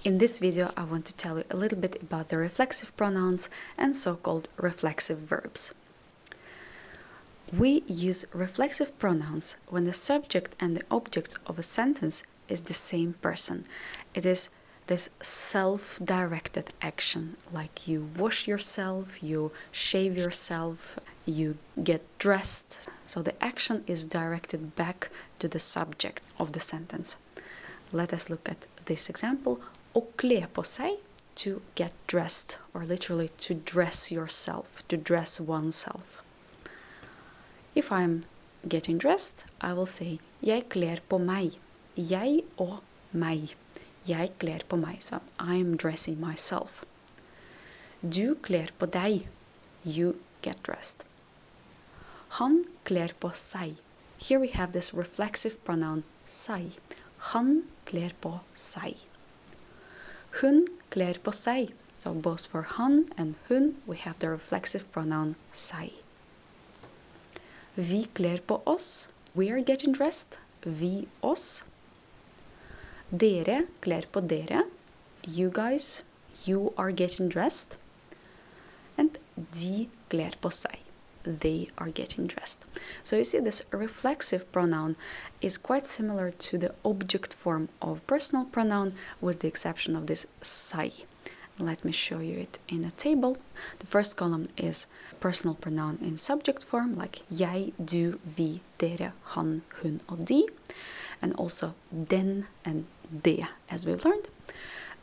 In this video, I want to tell you a little bit about the reflexive pronouns and so-called reflexive verbs. We use reflexive pronouns when the subject and the object of a sentence is the same person. It is this self-directed action, like you wash yourself, you shave yourself, you get dressed. So the action is directed back to the subject of the sentence. Let us look at this example. Å kle på seg, to get dressed, or literally to dress yourself, to dress oneself. If I'm getting dressed, I will say jeg kler på meg. Jeg og meg. Jeg kler på meg. So I'm dressing myself. Du kler på deg. You get dressed. Han kler på seg. Here we have this reflexive pronoun seg. Han kler på seg. Hun kler på seg. So both for han and hun, we have the reflexive pronoun seg. Vi kler på oss. We are getting dressed. Vi oss. Dere kler på dere. You guys, you are getting dressed. And de kler på seg. They are getting dressed. So you see, this reflexive pronoun is quite similar to the object form of personal pronoun, with the exception of this seg. Let me show you it in a table. The first column is personal pronoun in subject form, like jeg, du, vi, dere, han, hun og de. And also den and de, as we've learned.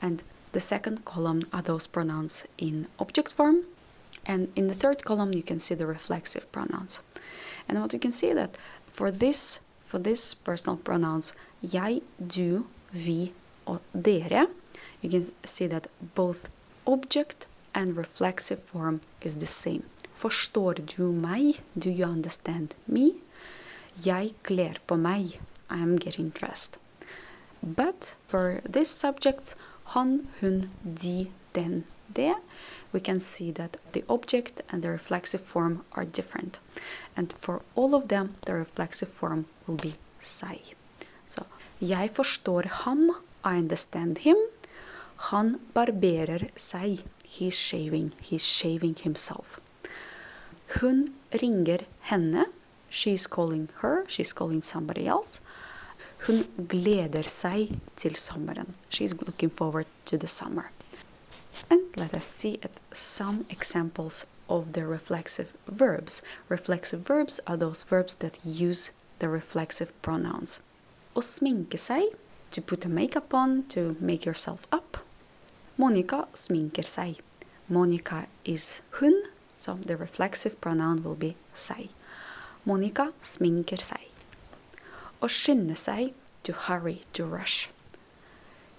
And the second column are those pronouns in object form. And in the third column, you can see the reflexive pronouns. And what you can see that for this personal pronouns, jeg, du, vi og dere, you can see that both object and reflexive form is the same. Forstår du meg? Do you understand me? Jeg kler på meg. I am getting dressed. But for these subjects, han, hun, de, den, de, we can see that the object and the reflexive form are different. And for all of them, the reflexive form will be seg. So, jeg forstår ham. I understand him. Han barberer seg. He's shaving himself. Hun ringer henne. She's calling her. She's calling somebody else. Hun gleder seg til sommeren. She's looking forward to the summer. And let us see at some examples of the reflexive verbs. Reflexive verbs are those verbs that use the reflexive pronouns. Å sminke seg, to put a makeup on, to make yourself up. Monica sminker seg. Monica is hun, so the reflexive pronoun will be seg. Monica sminker seg. Å skynde seg, to hurry, to rush.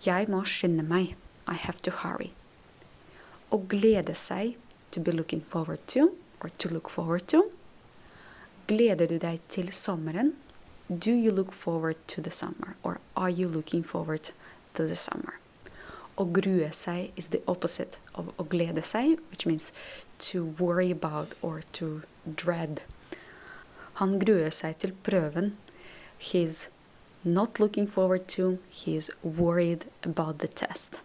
Jeg må skynde meg. I have to hurry. Å glede seg, to be looking forward to, or to look forward to. Gleder du deg til sommeren? Do you look forward to the summer, or are you looking forward to the summer? Å grue seg is the opposite of å glede seg, which means to worry about or to dread. Han gruer seg til prøven. He's not looking forward to, he's worried about the test.